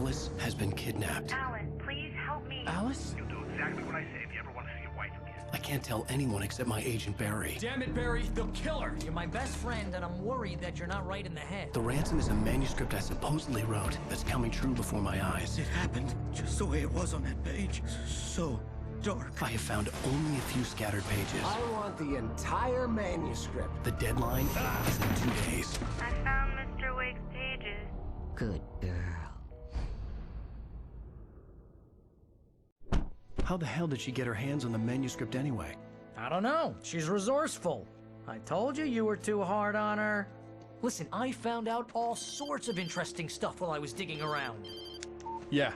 Alice has been kidnapped. Alan, please help me. Alice? You'll do exactly what I say if you ever want to see your wife again. I can't tell anyone except my agent Barry. Damn it, Barry, they'll kill her! You're my best friend, and I'm worried that you're not right in the head. The ransom is a manuscript I supposedly wrote that's coming true before my eyes. It happened just the way it was on that page. So dark. I have found only a few scattered pages. I want the entire manuscript. The deadline is in 2 days. I found Mr. Wake's pages. Good girl. How the hell did she get her hands on the manuscript anyway? I don't know. She's resourceful. I told you were too hard on her. Listen, I found out all sorts of interesting stuff while I was digging around. Yeah.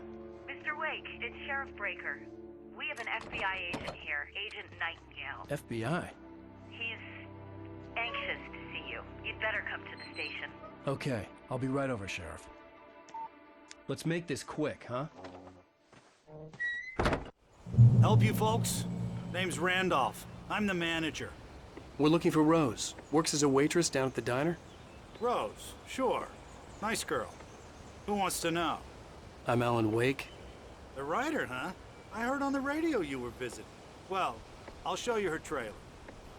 Mr. Wake, it's Sheriff Breaker. We have an FBI agent here, Agent Nightingale. FBI? He's anxious to see you. You'd better come to the station. Okay, I'll be right over, Sheriff. Let's make this quick, huh? Help you folks? Name's Randolph. I'm the manager. We're looking for Rose. Works as a waitress down at the diner. Rose, sure. Nice girl. Who wants to know? I'm Alan Wake. The writer, huh? I heard on the radio you were visiting. Well, I'll show you her trailer.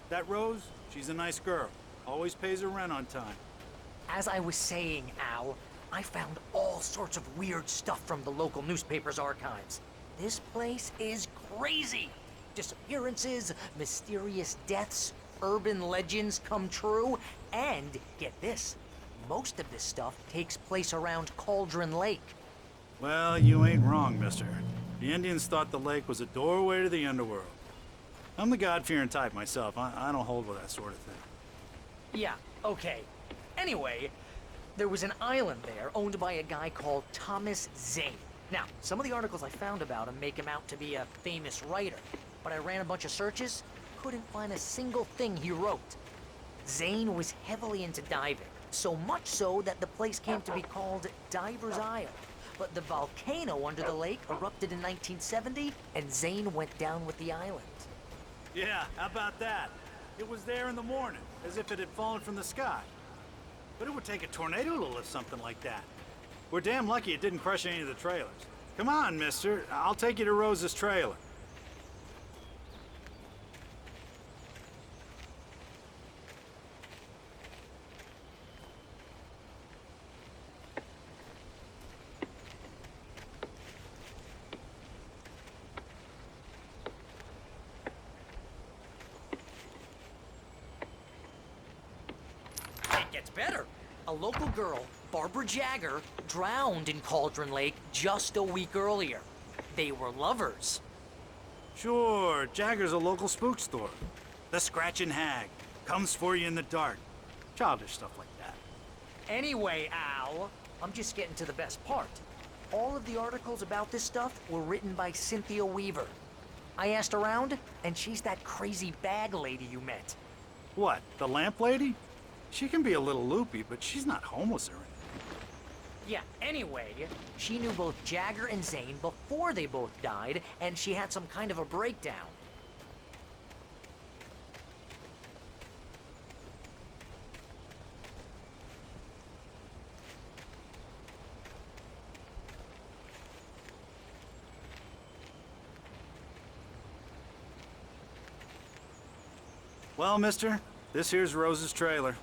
That Rose, she's a nice girl. Always pays her rent on time. As I was saying, Al, I found all sorts of weird stuff from the local newspaper's archives. This place is crazy. Disappearances, mysterious deaths, urban legends come true, and get this, most of this stuff takes place around Cauldron Lake. Well, you ain't wrong, mister. The Indians thought the lake was a doorway to the underworld. I'm the God-fearing type myself. I don't hold with that sort of thing. Yeah, okay. Anyway, there was an island there owned by a guy called Thomas Zane. Now, some of the articles I found about him make him out to be a famous writer, but I ran a bunch of searches, couldn't find a single thing he wrote. Zane was heavily into diving, so much so that the place came to be called Diver's Isle. But the volcano under the lake erupted in 1970, and Zane went down with the island. Yeah, how about that? It was there in the morning, as if it had fallen from the sky. But it would take a tornado to lift something like that. We're damn lucky it didn't crush any of the trailers. Come on, mister. I'll take you to Rose's trailer. It gets better. A local girl, Barbara Jagger, drowned in Cauldron Lake just a week earlier. They were lovers. Sure, Jagger's a local spook store. The Scratchin' Hag. Comes for you in the dark. Childish stuff like that. Anyway, Al, I'm just getting to the best part. All of the articles about this stuff were written by Cynthia Weaver. I asked around, and she's that crazy bag lady you met. What, the lamp lady? She can be a little loopy, but she's not homeless or anything. Yeah, anyway, she knew both Jagger and Zane before they both died, and she had some kind of a breakdown. Well, mister, this here's Rose's trailer.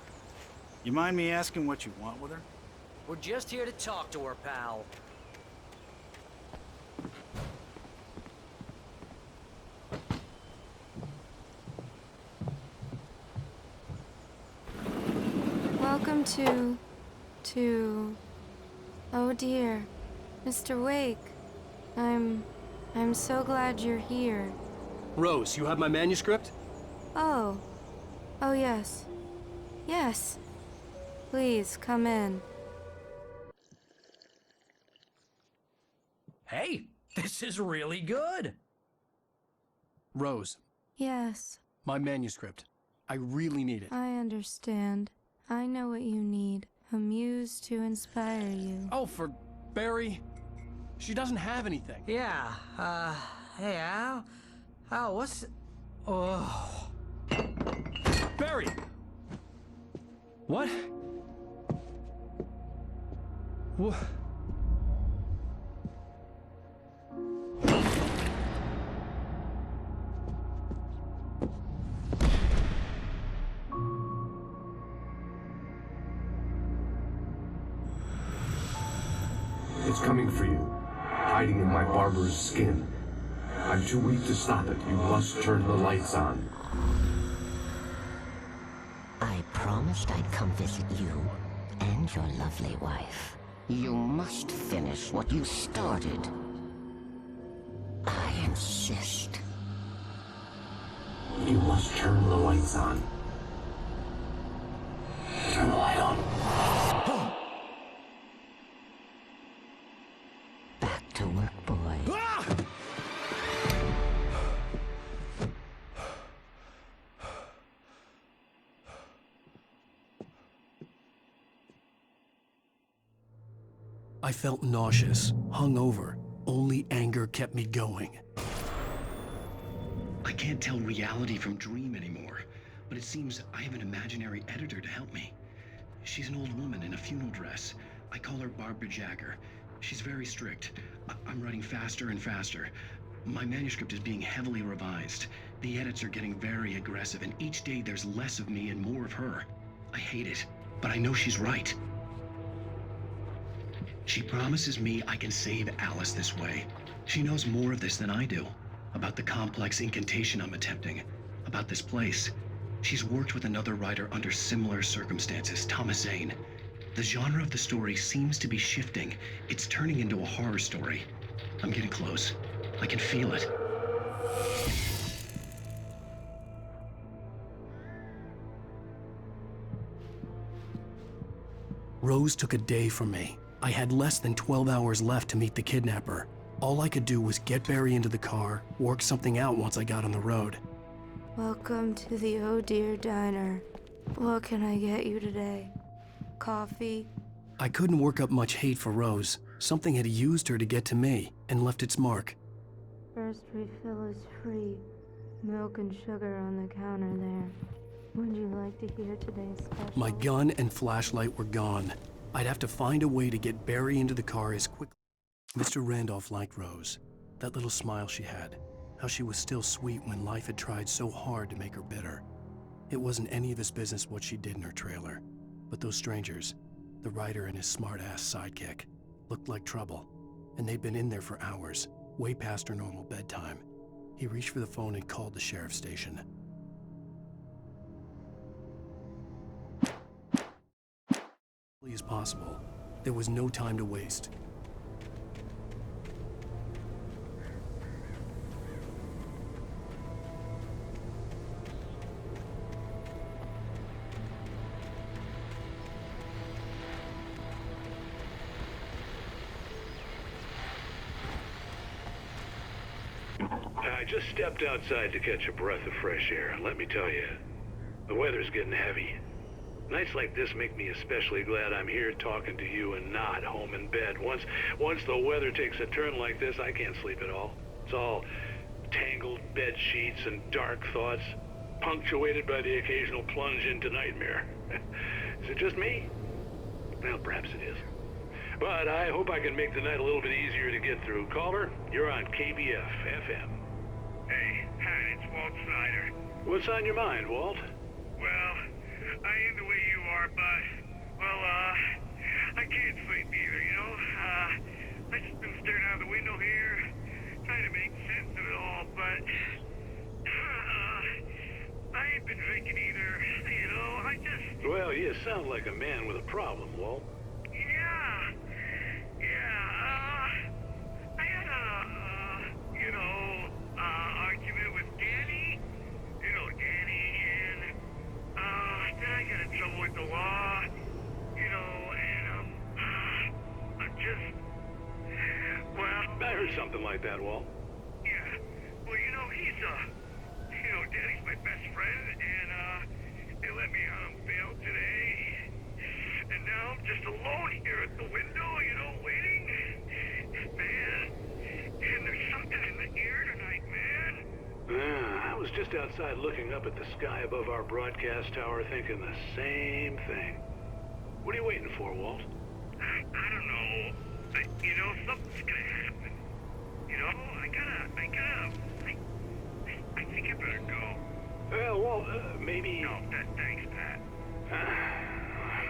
You mind me asking what you want with her? We're just here to talk to her, pal. Welcome to... Oh dear, Mr. Wake. I'm so glad you're here. Rose, you have my manuscript? Oh. Oh yes. Yes. Please, come in. Hey, this is really good. Rose, Yes, my manuscript. I really need it. I understand. I know what you need. A muse to inspire you. Oh, for Barry. She doesn't have anything. Yeah, hey, Al? Al, what's... Oh... Barry! What? It's coming for you, hiding in my barber's skin. I'm too weak to stop it. You must turn the lights on. I promised I'd come visit you and your lovely wife. You must finish what you started. I insist. You must turn the lights on. Turn the light on. Back to work, boy. I felt nauseous, hungover. Only anger kept me going. I can't tell reality from dream anymore, but it seems I have an imaginary editor to help me. She's an old woman in a funeral dress. I call her Barbara Jagger. She's very strict. I'm writing faster and faster. My manuscript is being heavily revised. The edits are getting very aggressive, and each day there's less of me and more of her. I hate it, but I know she's right. She promises me I can save Alice this way. She knows more of this than I do. About the complex incantation I'm attempting. About this place. She's worked with another writer under similar circumstances, Thomas Zane. The genre of the story seems to be shifting. It's turning into a horror story. I'm getting close. I can feel it. Rose took a day from me. I had less than 12 hours left to meet the kidnapper. All I could do was get Barry into the car, work something out once I got on the road. Welcome to the Oh Dear Diner. What can I get you today? Coffee? I couldn't work up much hate for Rose. Something had used her to get to me and left its mark. First refill is free. Milk and sugar on the counter there. Would you like to hear today's special? My gun and flashlight were gone. I'd have to find a way to get Barry into the car as quickly. Mr. Randolph liked Rose. That little smile she had. How she was still sweet when life had tried so hard to make her bitter. It wasn't any of his business what she did in her trailer. But those strangers, the writer and his smart-ass sidekick, looked like trouble. And they'd been in there for hours, way past her normal bedtime. He reached for the phone and called the sheriff's station. As possible. There was no time to waste. I just stepped outside to catch a breath of fresh air, and let me tell you, the weather's getting heavy. Nights like this make me especially glad I'm here talking to you and not home in bed. Once the weather takes a turn like this, I can't sleep at all. It's all tangled bed sheets and dark thoughts, punctuated by the occasional plunge into nightmare. Is it just me? Well, perhaps it is. But I hope I can make the night a little bit easier to get through. Caller, you're on KBF FM. Hey, hi, it's Walt Snyder. What's on your mind, Walt? Well, I am the way you are, but, well, I can't sleep either, you know? I just been staring out the window here, trying to make sense of it all, but, I ain't been drinking either, you know? Well, you sound like a man with a problem, Walt. I had argument with Danny, and, then I got in trouble with the law, and, I'm just, well... I heard something like that, Walt. Yeah, well, Danny's my best friend, and, they let me out on bail today, and now I'm just alone here at the window, waiting, man, and there's something in the air tonight, man. I was just outside looking up at the sky above our broadcast tower thinking the same thing. What are you waiting for, Walt? I don't know. Something's gonna happen. I think I better go. Well, Walt, maybe... No, thanks, Pat.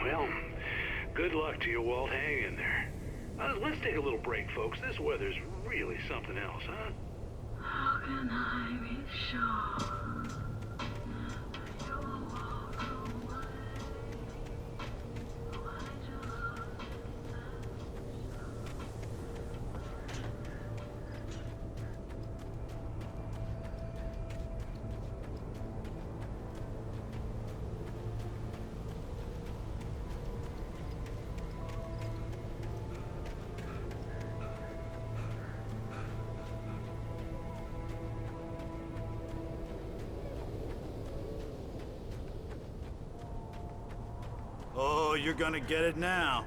Well, good luck to you, Walt. Hang in there. Let's take a little break, folks. This weather's really something else, huh? How can I be sure? Oh, you're gonna get it now.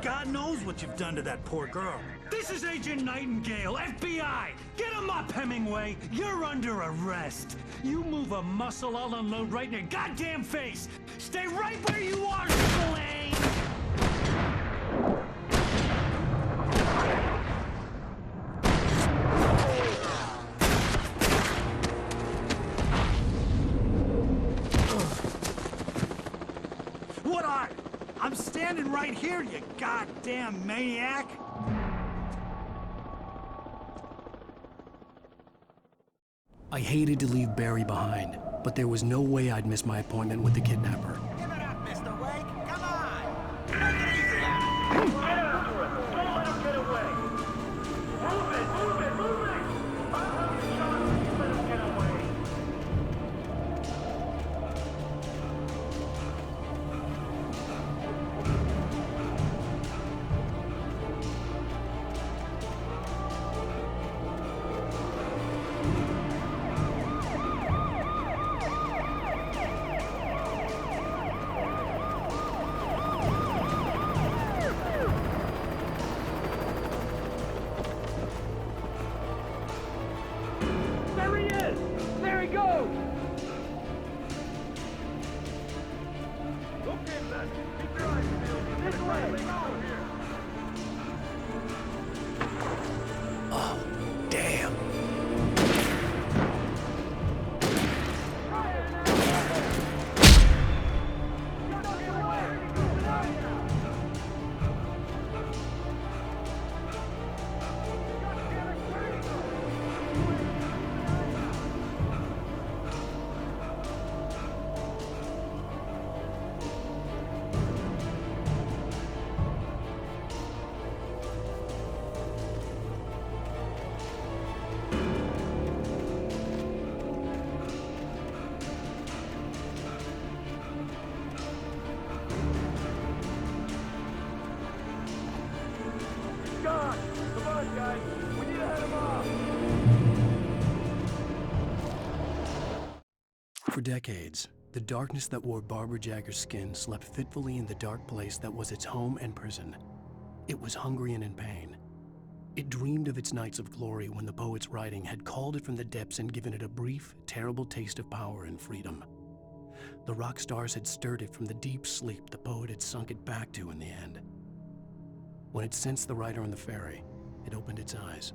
God knows what you've done to that poor girl. This is Agent Nightingale, FBI! Get him up, Hemingway! You're under arrest! You move a muscle, I'll unload right in your goddamn face! Stay right where you are, Spillane! What are? I'm standing right here, you goddamn maniac! I hated to leave Barry behind, but there was no way I'd miss my appointment with the kidnapper. Give it up, Mr. Wake! Come on! Take it easy now! Get after him! Don't let him get away! Move it! Move it! Move it! I'll have the shot if you let him get away! There he is! There he goes! Okay, then. Keep your eyes peeled. This way! Oh, damn. Gone! Come on, guys! We need to head him off! For decades, the darkness that wore Barbara Jagger's skin slept fitfully in the dark place that was its home and prison. It was hungry and in pain. It dreamed of its nights of glory when the poet's writing had called it from the depths and given it a brief, terrible taste of power and freedom. The rock stars had stirred it from the deep sleep the poet had sunk it back to in the end. When it sensed the writer on the ferry, it opened its eyes.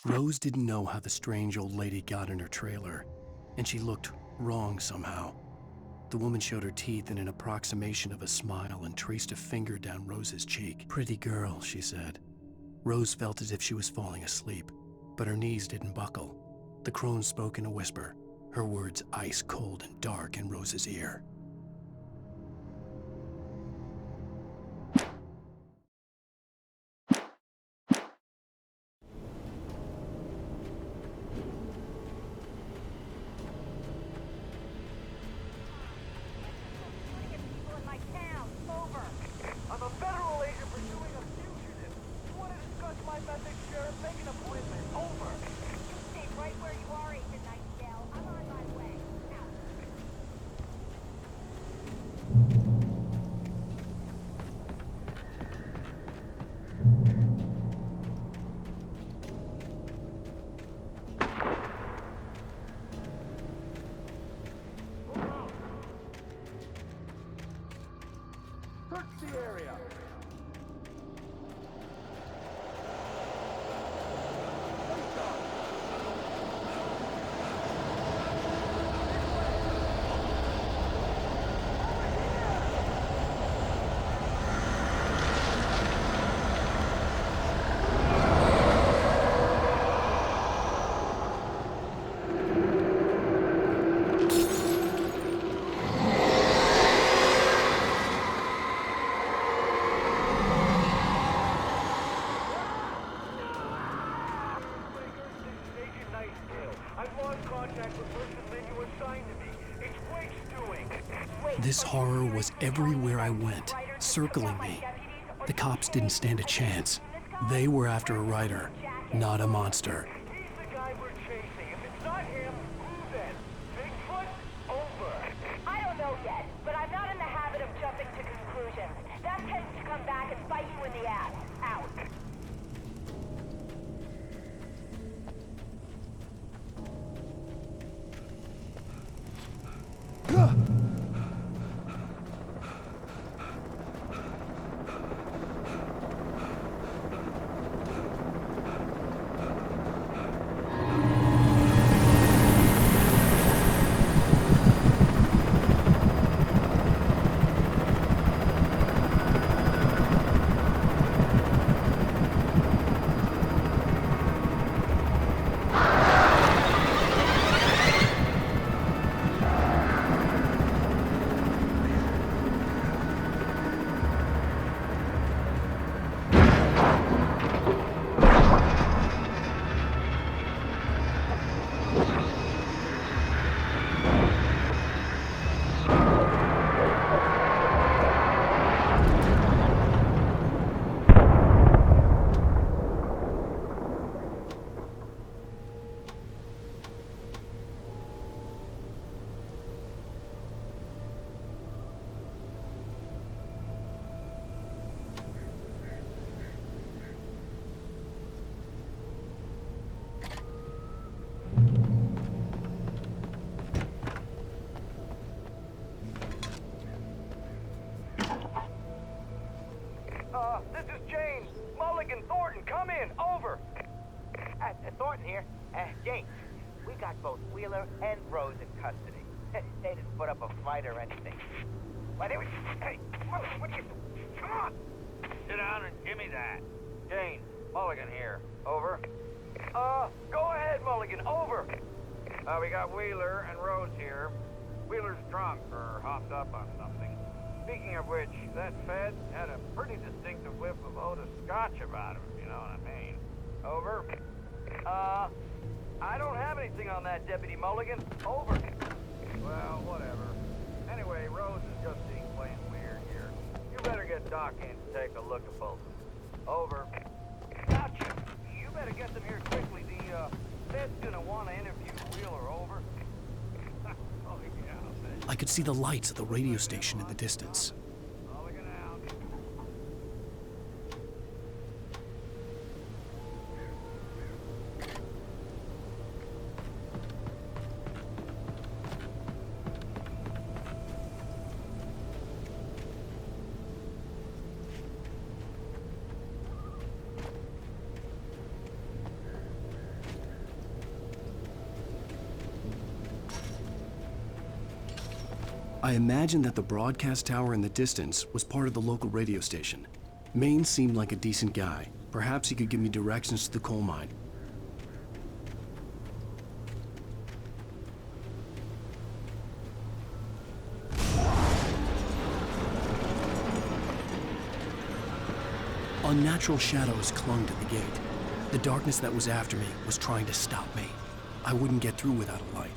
Rose didn't know how the strange old lady got in her trailer, and she looked wrong somehow. The woman showed her teeth in an approximation of a smile and traced a finger down Rose's cheek. "Pretty girl," she said. Rose felt as if she was falling asleep, but her knees didn't buckle. The crone spoke in a whisper, her words ice cold and dark in Rose's ear. I'm a federal agent pursuing a fugitive. You want to discuss my method contact with person men you assigned to me. It's Wake's doing. This horror was everywhere I went, circling me. The cops didn't stand a chance. They were after a writer, not a monster. He's the guy we're chasing. If it's not him, who then? Bigfoot? Over. I don't know yet, but I'm not in the habit of jumping to conclusions. That tends to come back and bite you in the ass. Out. This is James. Mulligan, Thornton, come in. Over. Thornton here. James, we got both Wheeler and Rose in custody. They didn't put up a fight or anything. Why, they were... Hey, what are you... Come on! Sit down and give me that. James, Mulligan here. Over. Go ahead, Mulligan. Over. We got Wheeler and Rose here. Wheeler's drunk or hopped up on something. Speaking of which, that Fed had a pretty distinctive whiff of Otis Scotch about him, if you know what I mean. Over. I don't have anything on that, Deputy Mulligan. Over. Well, whatever. Anyway, Rose is just being plain weird here. You better get Doc in to take a look at both of them. Over. Gotcha. You better get them here quickly. The Fed's gonna want to interview Wheeler. Over. Oh, yeah, I could see the lights of the radio station in the distance. Mulligan out. I imagined that the broadcast tower in the distance was part of the local radio station. Maine seemed like a decent guy. Perhaps he could give me directions to the coal mine. Unnatural shadows clung to the gate. The darkness that was after me was trying to stop me. I wouldn't get through without a light.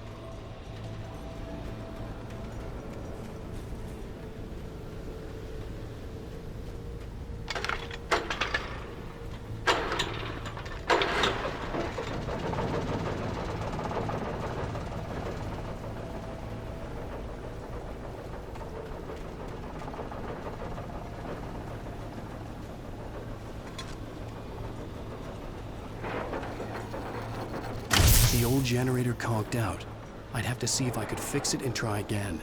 The old generator conked out. I'd have to see if I could fix it and try again.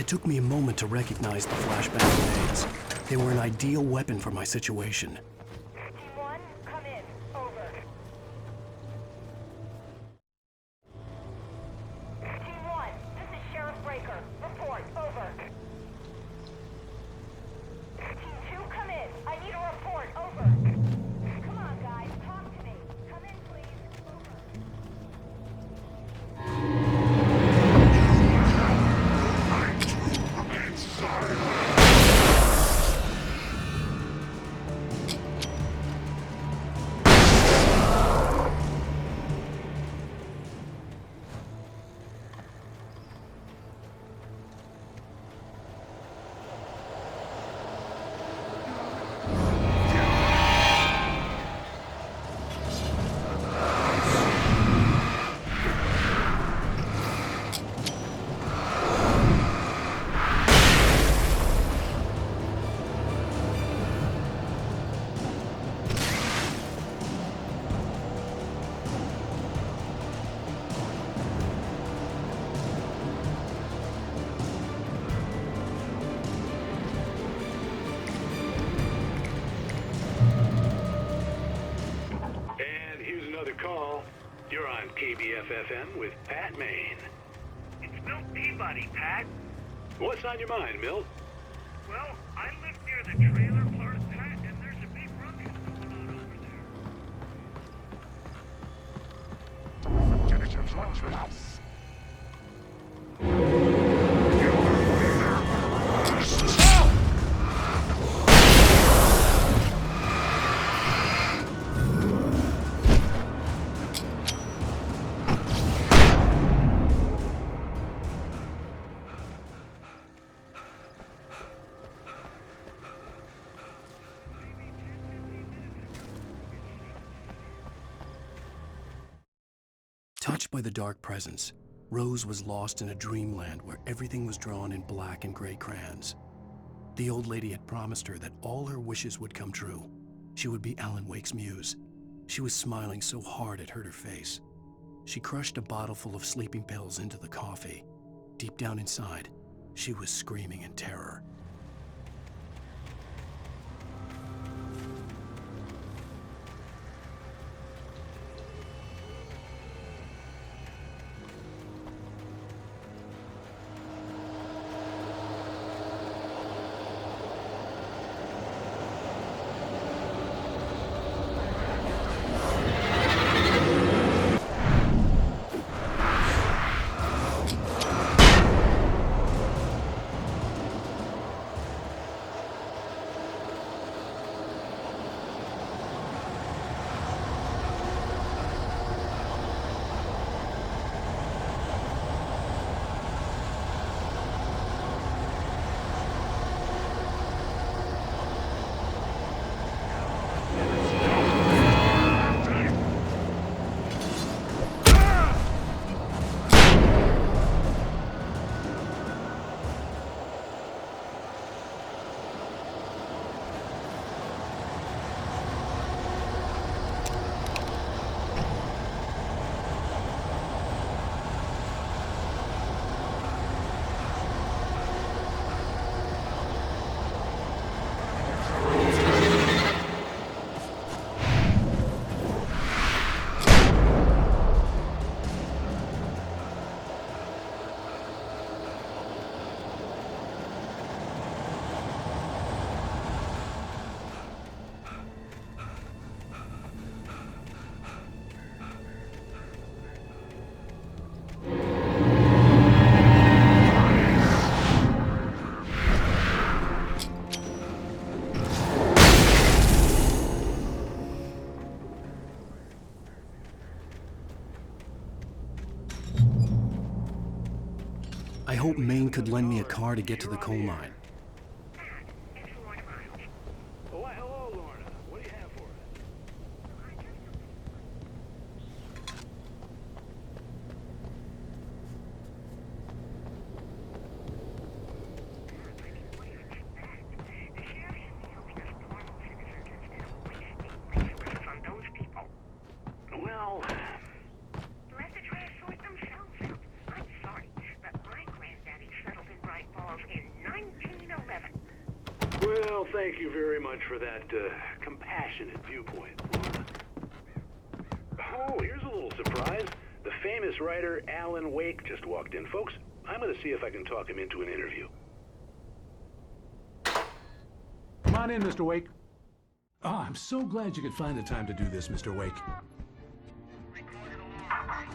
It took me a moment to recognize the flashbang grenades. They were an ideal weapon for my situation. Team 1, come in. Over. Team 1, this is Sheriff Breaker. Report. Over. Team 2, come in. I need a report. Over. Come on, guys. Talk to me. Come in, please. Over. Call. You're on KBFFM with Pat Maine. It's Milt Peabody, Pat. What's on your mind, Milt? Well, I live near the trailer park, Pat, and there's a big ruckus going on over there. Touched by the dark presence, Rose was lost in a dreamland where everything was drawn in black and gray crayons. The old lady had promised her that all her wishes would come true. She would be Alan Wake's muse. She was smiling so hard it hurt her face. She crushed a bottle full of sleeping pills into the coffee. Deep down inside, she was screaming in terror. I hoped Maine could lend me a car to get to the coal mine. Oh, hello, Lorna. What do you have for us? Well, The rest of try to sort themselves out. I'm sorry, but my granddaddy settled in Bright Falls Well, thank you very much for that compassionate viewpoint, Flora. Oh, here's a little surprise. The famous writer Alan Wake just walked in. Folks, I'm going to see if I can talk him into an interview. Come on in, Mr. Wake. Oh, I'm so glad you could find the time to do this, Mr. Wake.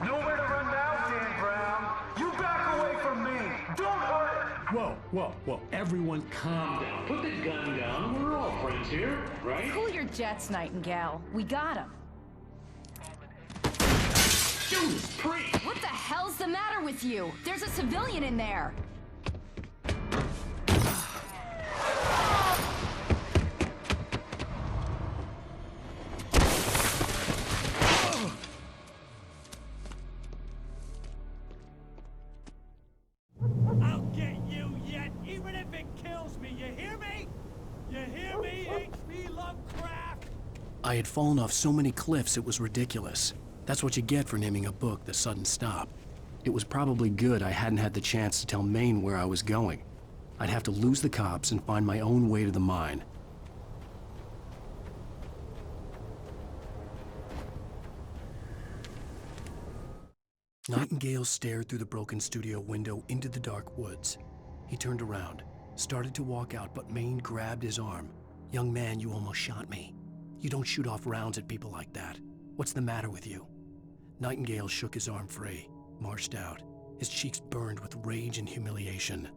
Nowhere to run now, Dan Brown. You back away from me. Don't hurt it. Whoa. Everyone calm down. Put the gun down. We're all friends here, right? Cool your jets, Nightingale. We got him. Judas Priest! What the hell's the matter with you? There's a civilian in there. I'll get you yet, even if it kills me. You hear me? You hear me, H.P. Lovecraft? I had fallen off so many cliffs it was ridiculous. That's what you get for naming a book The Sudden Stop. It was probably good I hadn't had the chance to tell Maine where I was going. I'd have to lose the cops and find my own way to the mine. Nightingale stared through the broken studio window into the dark woods. He turned around, started to walk out, but Maine grabbed his arm. "Young man, you almost shot me. You don't shoot off rounds at people like that. What's the matter with you?" Nightingale shook his arm free, marched out. His cheeks burned with rage and humiliation.